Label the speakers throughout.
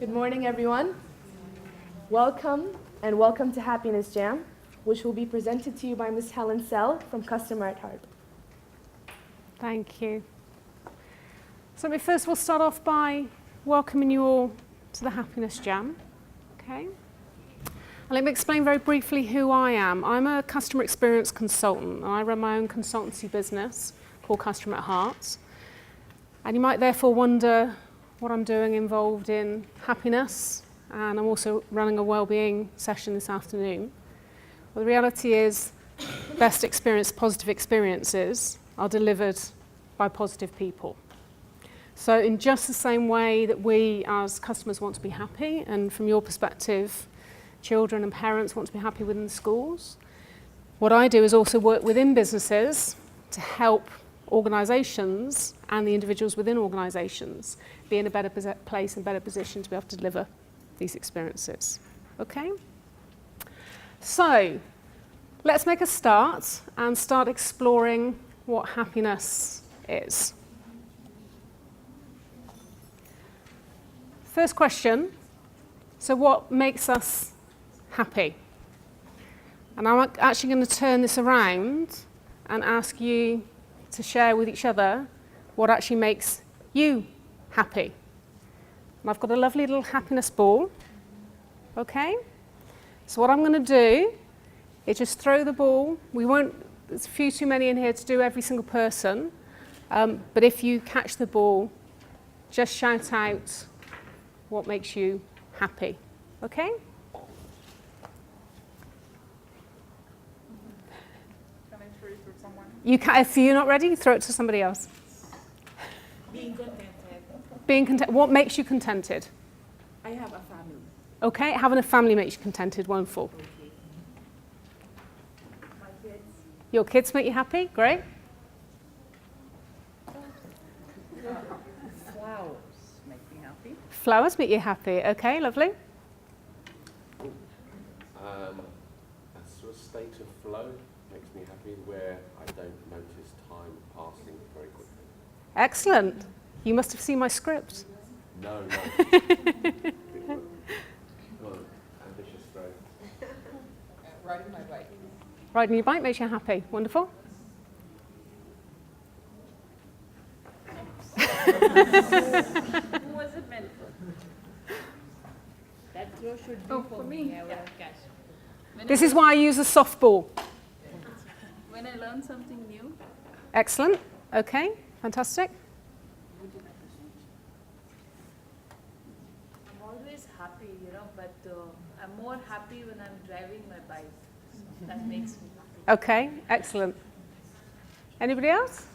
Speaker 1: Good morning, everyone. Welcome and welcome to Happiness Jam, which will be presented to you by Ms. Helen Sell from Customer at Heart.
Speaker 2: Thank you. So let me first of all start off by welcoming you all to the Happiness Jam. Okay. And let me explain very briefly who I am. I'm a customer experience consultant, and I run my own consultancy business called Customer at Heart. And you might therefore wonder what I'm doing involved in happiness, and I'm also running a wellbeing session this afternoon. Well, the reality is, best experience, positive experiences are delivered by positive people. So in just the same way that we as customers want to be happy, and from your perspective, children and parents want to be happy within the schools, what I do is also work within businesses to help organisations and the individuals within organisations be in a better place and better position to be able to deliver these experiences. Okay? So, let's make a start and start exploring what happiness is. First question, so what makes us happy? And I'm actually going to turn this around and ask you to share with each other what actually makes you happy. And I've got a lovely little happiness ball. Okay? So what I'm going to do is just throw the ball. There's a few too many in here to do every single person. But if you catch the ball, just shout out what makes you happy. Okay? You can, if you're not ready, throw it to somebody else.
Speaker 3: Being contented.
Speaker 2: Being content. What makes you contented?
Speaker 3: I have a family.
Speaker 2: Okay, having a family makes you contented. Wonderful.
Speaker 3: Okay. My kids.
Speaker 2: Your kids make you happy. Great.
Speaker 3: Flowers make me happy.
Speaker 2: Flowers make you happy. Okay, lovely.
Speaker 4: A sort of state of flow makes me happy, where I don't notice time passing very quickly.
Speaker 2: Excellent. You must have seen my script.
Speaker 4: No. Well, ambitious throw.
Speaker 3: Riding my bike.
Speaker 2: Riding your bike makes you happy. Wonderful.
Speaker 5: Who was it meant for? That throw should be for me. I would have catch.
Speaker 2: This is why I use a softball.
Speaker 5: When I learn something new,
Speaker 2: Excellent. Okay, fantastic.
Speaker 5: I'm always happy, but I'm more happy when I'm driving my bike. That makes me happy.
Speaker 2: Okay, excellent. Anybody else?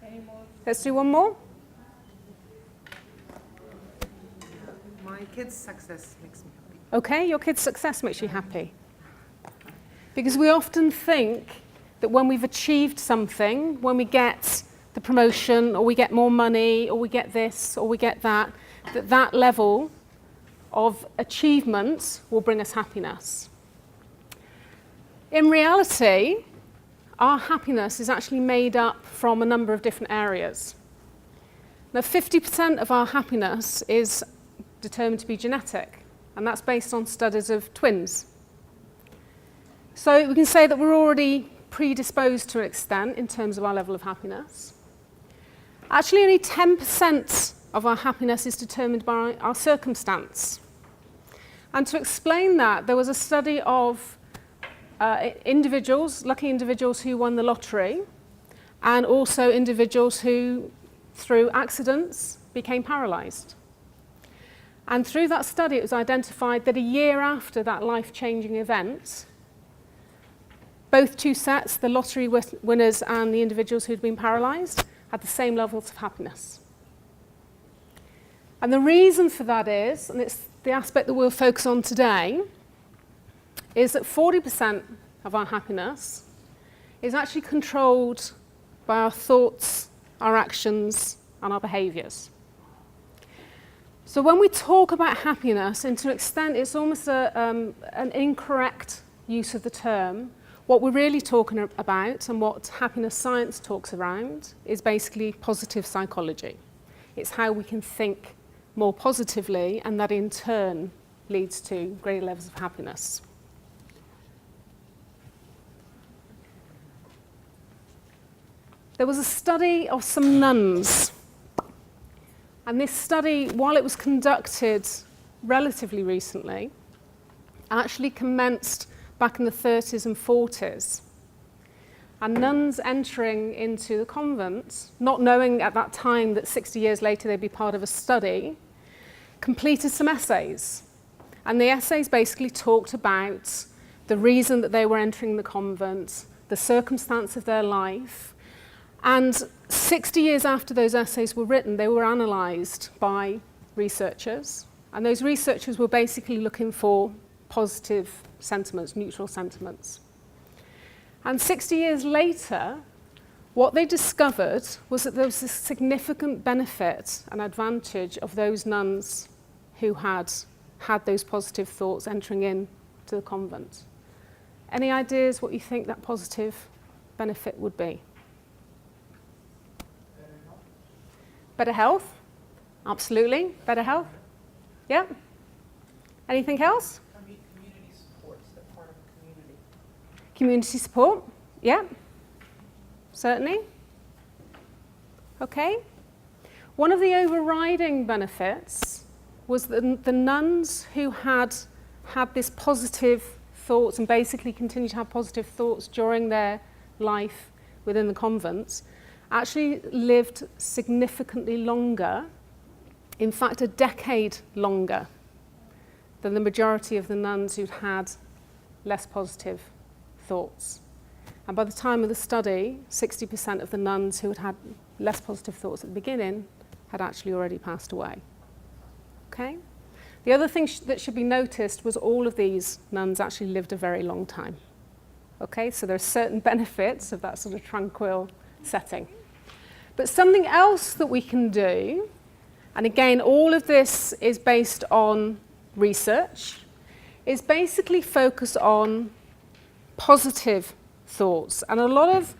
Speaker 5: Any more?
Speaker 2: Let's do one more.
Speaker 3: My kids' success makes me happy.
Speaker 2: Okay, your kid's success makes you happy. Because we often think that when we've achieved something, when we get the promotion, or we get more money, or we get this, or we get that, that level of achievement will bring us happiness. In reality, our happiness is actually made up from a number of different areas. Now, 50% of our happiness is determined to be genetic, and that's based on studies of twins. So we can say that we're already predisposed to an extent in terms of our level of happiness. Actually, only 10% of our happiness is determined by our circumstance. And to explain that, there was a study of lucky individuals who won the lottery, and also individuals who, through accidents, became paralysed. And through that study, it was identified that a year after that life-changing event, both two sets, the lottery winners and the individuals who'd been paralysed, had the same levels of happiness. And the reason for that is, and it's the aspect that we'll focus on today, is that 40% of our happiness is actually controlled by our thoughts, our actions, and our behaviours. So when we talk about happiness, and to an extent it's almost an incorrect use of the term, what we're really talking about, and what happiness science talks around, is basically positive psychology. It's how we can think more positively, and that in turn leads to greater levels of happiness. There was a study of some nuns, and this study, while it was conducted relatively recently, actually commenced back in the 30s and 40s. And nuns entering into the convent, not knowing at that time that 60 years later they'd be part of a study, completed some essays. And the essays basically talked about the reason that they were entering the convent, the circumstance of their life. And 60 years after those essays were written, they were analysed by researchers. And those researchers were basically looking for positive sentiments, neutral sentiments. And 60 years later, what they discovered was that there was a significant benefit and advantage of those nuns who had those positive thoughts entering in to the convent. Any ideas what you think that positive benefit would be? Better health? Absolutely. Better health? Yeah. Anything else?
Speaker 3: Community support, so they're part of a community.
Speaker 2: Community support? Yeah. Certainly. Okay. One of the overriding benefits was that the nuns who had this positive thoughts and basically continued to have positive thoughts during their life within the convents actually lived significantly longer, in fact a decade longer, than the majority of the nuns who'd had less positive thoughts. And by the time of the study, 60% of the nuns who had had less positive thoughts at the beginning had actually already passed away. Okay? The other thing that should be noticed was all of these nuns actually lived a very long time. Okay? So there are certain benefits of that sort of tranquil setting. But something else that we can do, and again, all of this is based on research, is basically focus on positive thoughts. And a lot of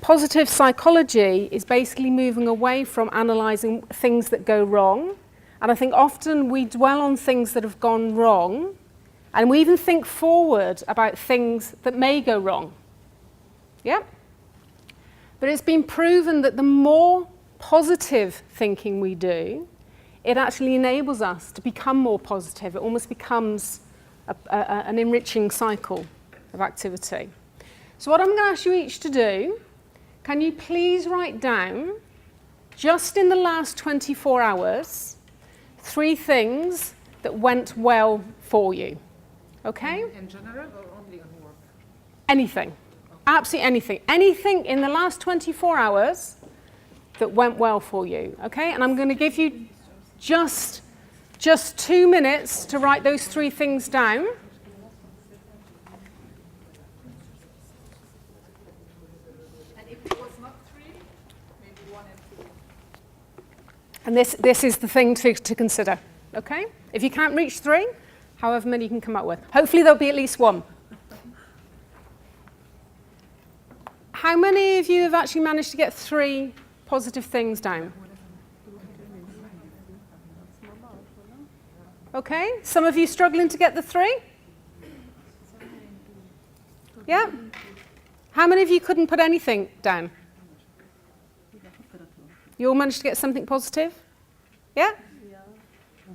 Speaker 2: positive psychology is basically moving away from analysing things that go wrong. And I think often we dwell on things that have gone wrong, and we even think forward about things that may go wrong. Yeah? But it's been proven that the more positive thinking we do, it actually enables us to become more positive. It almost becomes an enriching cycle of activity. So what I'm going to ask you each to do, can you please write down, just in the last 24 hours, 3 things that went well for you. Okay?
Speaker 3: In general or only on work?
Speaker 2: Anything. Absolutely anything. Anything in the last 24 hours that went well for you. Okay? And I'm going to give you just 2 minutes to write those 3 things down.
Speaker 3: And if it was not 3, maybe 1 and 2.
Speaker 2: And this is the thing to consider. Okay? If you can't reach 3, however many you can come up with. Hopefully there'll be at least 1. How many of you have actually managed to get 3 positive things down? Okay, some of you struggling to get the 3? Yeah? How many of you couldn't put anything down? You all managed to get something positive? Yeah?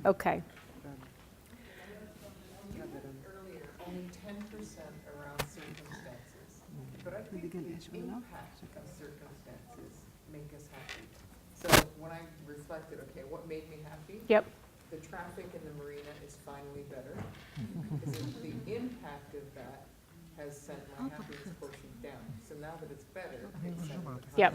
Speaker 2: Okay.
Speaker 3: Earlier, only 10% around circumstances. But I think the impact of circumstances make us happy. So when I reflected, okay, what made me happy?
Speaker 2: Yep.
Speaker 3: The traffic in the marina is finally better. Because the impact of that has sent my happiness quotient down. So now that it's better, it's sent it
Speaker 2: Yep.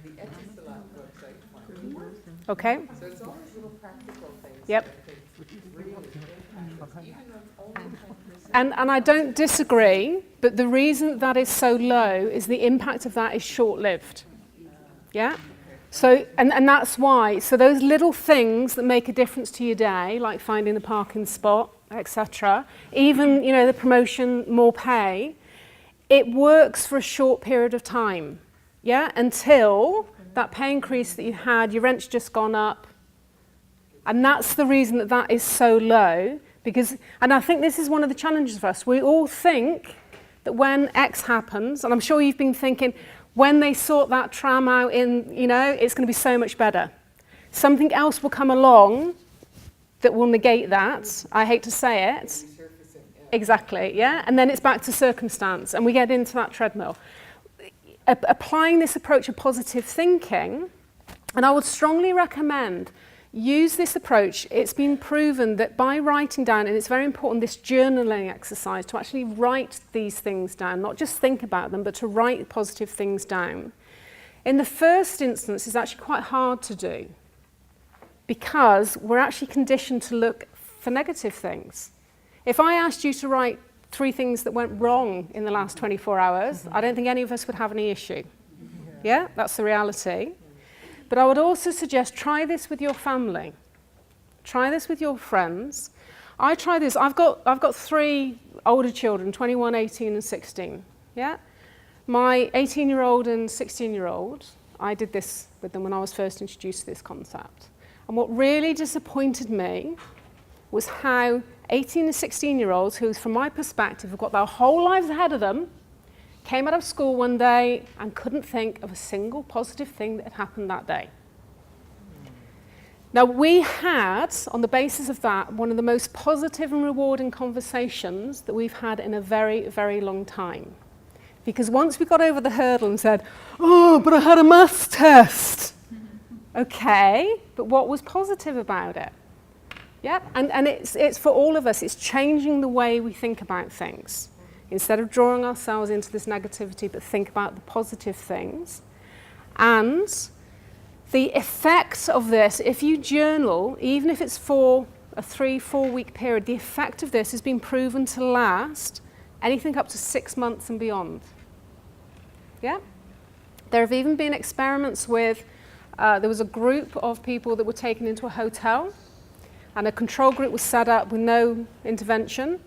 Speaker 3: The Etisalat website finally works.
Speaker 2: Okay.
Speaker 3: So it's all these little practical things.
Speaker 2: Yep.
Speaker 3: That I think really impact us, even though it's only 10%.
Speaker 2: And I don't disagree, but the reason that is so low is the impact of that is short-lived. Yeah? So, and that's why. So those little things that make a difference to your day, like finding the parking spot, etc., even, the promotion, more pay, it works for a short period of time. Yeah? Until that pay increase that you had, your rent's just gone up, And that's the reason that that is so low, because, and I think this is one of the challenges for us. We all think that when X happens, and I'm sure you've been thinking, when they sort that tram out in, you know, it's going to be so much better. Something else will come along that will negate that. I hate to say it.
Speaker 3: Resurfacing, yeah.
Speaker 2: Exactly, yeah? And then it's back to circumstance, and we get into that treadmill. Applying this approach of positive thinking, and I would strongly recommend use this approach. It's been proven that by writing down, and it's very important, this journaling exercise, to actually write these things down, not just think about them, but to write positive things down. In the first instance, it's actually quite hard to do because we're actually conditioned to look for negative things. If I asked you to write 3 things that went wrong in the last 24 hours, I don't think any of us would have any issue. Yeah, that's the reality. But I would also suggest try this with your family. Try this with your friends. I try this. I've got 3 older children, 21, 18 and 16. Yeah? My 18-year-old and 16-year-old, I did this with them when I was first introduced to this concept. And what really disappointed me was how 18 and 16-year-olds, who from my perspective have got their whole lives ahead of them, came out of school one day and couldn't think of a single positive thing that had happened that day. Now, we had, on the basis of that, one of the most positive and rewarding conversations that we've had in a very, very long time. Because once we got over the hurdle and said, oh, but I had a maths test. Okay, but what was positive about it? Yep, and it's for all of us, it's changing the way we think about things. Instead of drawing ourselves into this negativity, but think about the positive things. And the effect of this, if you journal, even if it's for a 3-4 week period, the effect of this has been proven to last anything up to 6 months and beyond. Yeah? There have even been experiments with, there was a group of people that were taken into a hotel, and a control group was set up with no intervention,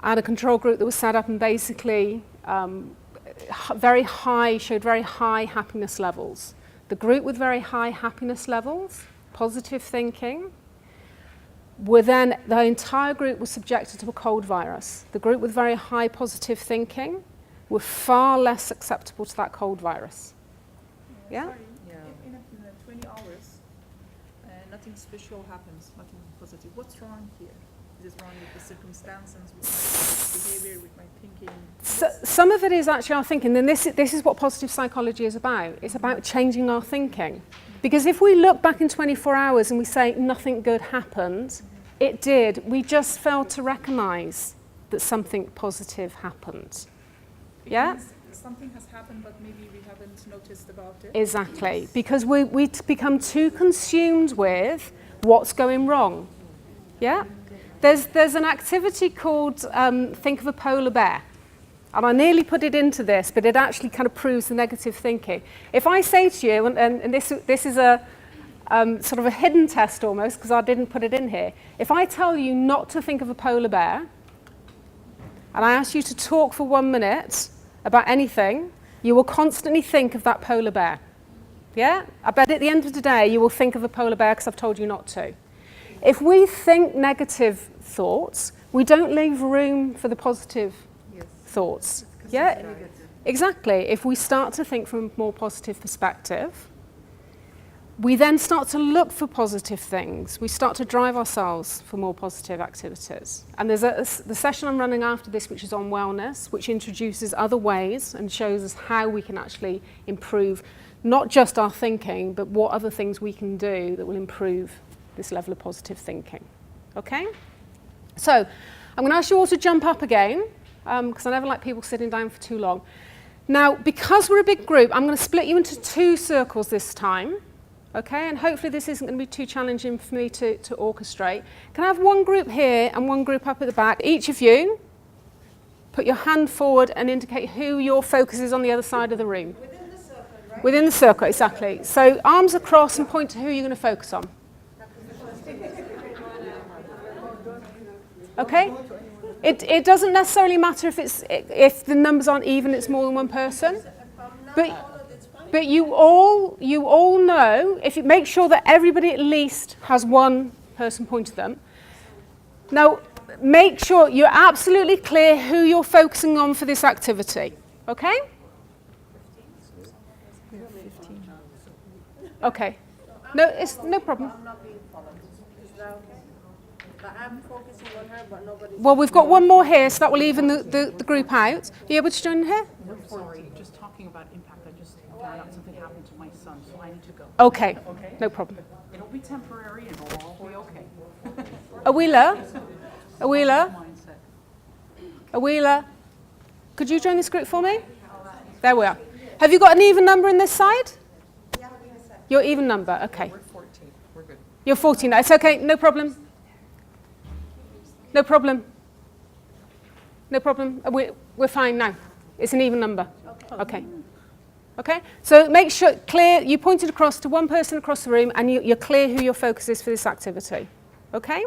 Speaker 2: and a control group that was set up and basically showed very high happiness levels. The group with very high happiness levels, positive thinking, the entire group was subjected to a cold virus. The group with very high positive thinking were far less susceptible to that cold virus. Yeah?
Speaker 6: Sorry, in 20 hours, nothing special happens, nothing positive. What's wrong here? Is it wrong with the circumstances, with my behavior, with my thinking?
Speaker 2: Some of it is actually our thinking, and this is what positive psychology is about. It's about changing our thinking. Because if we look back in 24 hours and we say nothing good happened, it did. We just failed to recognize that something positive happened. Yeah?
Speaker 6: Because something has happened, but maybe we haven't noticed about it.
Speaker 2: Exactly. Because we become too consumed with what's going wrong. Yeah? There's an activity called Think of a Polar Bear. And I nearly put it into this, but it actually kind of proves the negative thinking. If I say to you, and this is a sort of a hidden test almost, because I didn't put it in here. If I tell you not to think of a polar bear, and I ask you to talk for 1 minute about anything, you will constantly think of that polar bear. Yeah? I bet at the end of the day, you will think of a polar bear because I've told you not to. If we think negative thoughts, we don't leave room for the positive thoughts. Yeah, exactly. If we start to think from a more positive perspective, we then start to look for positive things. We start to drive ourselves for more positive activities. And there's the session I'm running after this, which is on wellness, which introduces other ways and shows us how we can actually improve not just our thinking, but what other things we can do that will improve this level of positive thinking. Okay? So I'm going to ask you all to jump up again, because I never like people sitting down for too long. Now, because we're a big group, I'm going to split you into 2 circles this time. Okay, and hopefully this isn't going to be too challenging for me to orchestrate. Can I have one group here and one group up at the back? Each of you, put your hand forward and indicate who your focus is on the other side of the room.
Speaker 6: Within the circle, right?
Speaker 2: Within the circle, exactly. So arms across and point to who you're going to focus on. Okay? It doesn't necessarily matter if the numbers aren't even, it's more than one person. But you all know, if you make sure that everybody at least has one person pointed them. Now, make sure you're absolutely clear who you're focusing on for this activity, okay? Okay. No, it's no problem.
Speaker 5: I'm not being followed. Is that okay? But I'm focusing on her, but nobody's.
Speaker 2: Well, we've got one more here, so that will even the group out. Are you able to join here?
Speaker 7: I'm sorry, just talking about impact, I just found out something happened to my son, so I need to go.
Speaker 2: Okay,
Speaker 7: Okay?
Speaker 2: no problem.
Speaker 7: It'll be temporary and it'll all be okay.
Speaker 2: Awila,
Speaker 7: Mindset.
Speaker 2: Awila, could you join this group for me? There we are. Have you got an even number in this side? Your even number, okay.
Speaker 3: We're 14, we're good.
Speaker 2: You're 14, it's okay, no problem. No problem. No problem, we're fine now. It's an even number. Okay. Okay, so make sure, clear, you pointed across to one person across the room and you're clear who your focus is for this activity. Okay?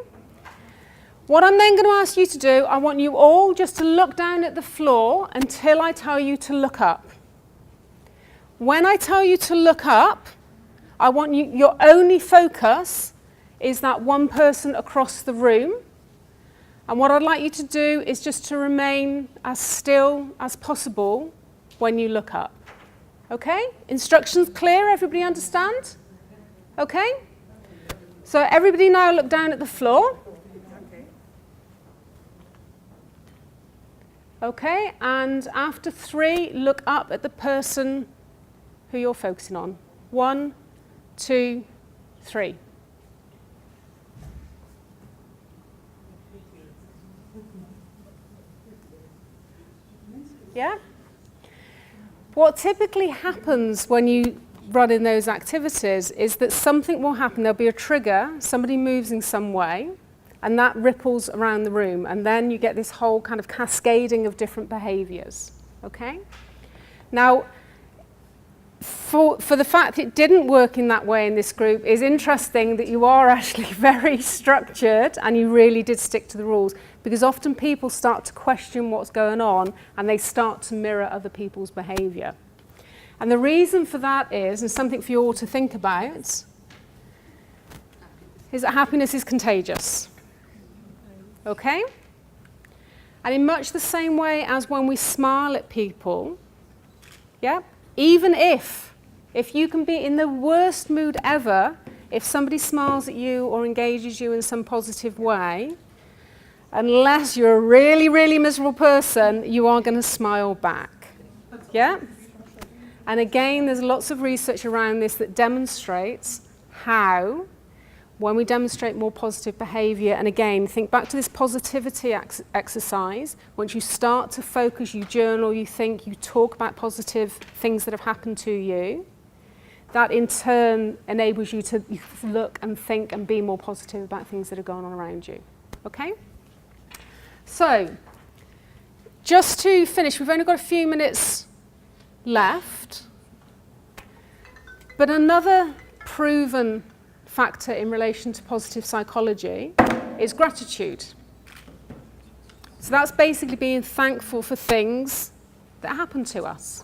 Speaker 2: What I'm then going to ask you to do, I want you all just to look down at the floor until I tell you to look up. When I tell you to look up, I want you, your only focus is that one person across the room. And what I'd like you to do is just to remain as still as possible when you look up. Okay? Instructions clear? Everybody understand? Okay? So everybody now look down at the floor. Okay, and after 3, look up at the person who you're focusing on. 1, 2, 3. Yeah? What typically happens when you run in those activities is that something will happen. There'll be a trigger, somebody moves in some way, and that ripples around the room, and then you get this whole kind of cascading of different behaviours. Okay? Now, for the fact it didn't work in that way in this group is interesting that you are actually very structured and you really did stick to the rules, because often people start to question what's going on and they start to mirror other people's behaviour. And the reason for that is, and something for you all to think about, is that happiness is contagious. Okay? And in much the same way as when we smile at people, yeah, even if you can be in the worst mood ever, if somebody smiles at you or engages you in some positive way, unless you're a really, really miserable person, you are going to smile back. Yeah? And again, there's lots of research around this that demonstrates how, when we demonstrate more positive behaviour, and again, think back to this positivity exercise, once you start to focus, you journal, you think, you talk about positive things that have happened to you, that in turn enables you to look and think and be more positive about things that are going on around you. Okay? So, just to finish, we've only got a few minutes left, but another proven factor in relation to positive psychology is gratitude. So that's basically being thankful for things that happen to us.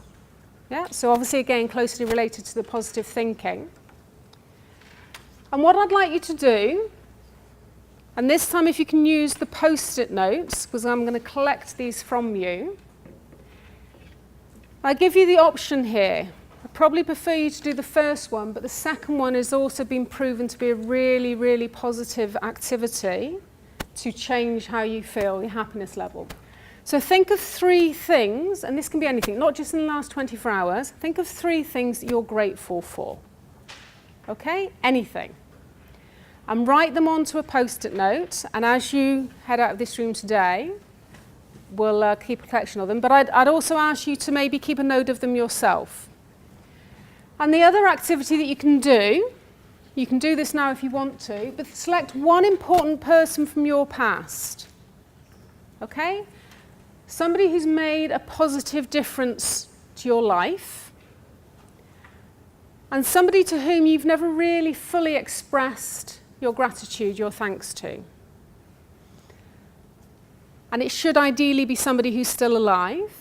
Speaker 2: Yeah? So obviously, again, closely related to the positive thinking. And what I'd like you to do, and this time if you can use the post-it notes, because I'm going to collect these from you, I give you the option here. I probably prefer you to do the first one, but the second one has also been proven to be a really, really positive activity to change how you feel, your happiness level. So think of 3 things, and this can be anything, not just in the last 24 hours. Think of 3 things that you're grateful for. Okay? Anything. And write them onto a post-it note, and as you head out of this room today, we'll keep a collection of them. But I'd also ask you to maybe keep a note of them yourself. And the other activity that you can do this now if you want to, but select one important person from your past. Okay? Somebody who's made a positive difference to your life, and somebody to whom you've never really fully expressed your gratitude, your thanks to. And it should ideally be somebody who's still alive.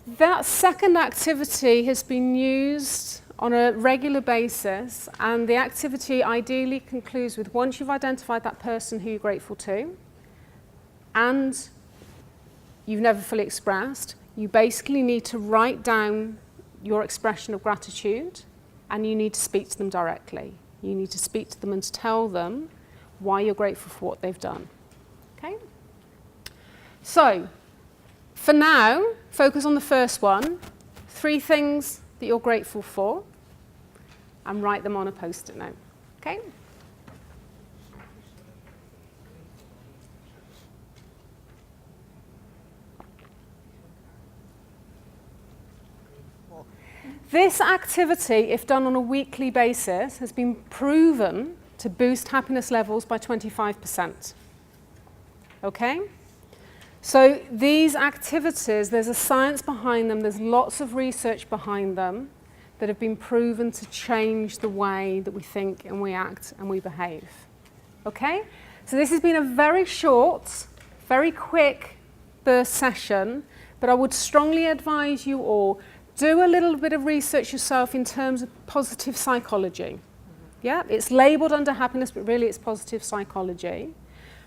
Speaker 2: That second activity has been used on a regular basis, and the activity ideally concludes with once you've identified that person who you're grateful to and you've never fully expressed, you basically need to write down your expression of gratitude and you need to speak to them directly. You need to speak to them and tell them why you're grateful for what they've done. Okay? So, for now, focus on the first one. 3 things that you're grateful for, and write them on a post-it note. Okay? This activity, if done on a weekly basis, has been proven to boost happiness levels by 25%. Okay? So these activities, there's a science behind them, there's lots of research behind them that have been proven to change the way that we think and we act and we behave. Okay? So this has been a very short, very quick burst session, but I would strongly advise you all, do a little bit of research yourself in terms of positive psychology. Yeah, it's labelled under happiness, but really it's positive psychology.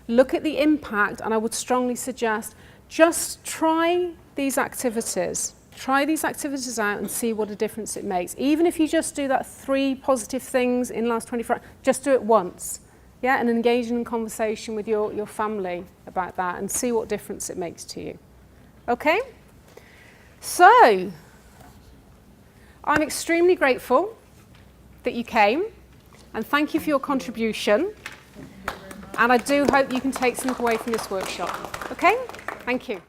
Speaker 2: Look at the impact, and I would strongly suggest just try these activities. Try these activities out and see what a difference it makes. Even if you just do that 3 positive things in the last 24 hours, just do it once. Yeah, and engage in conversation with your family about that and see what difference it makes to you. Okay? So, I'm extremely grateful that you came, and thank you for your contribution. And I do hope you can take something away from this workshop. Okay? Thank you.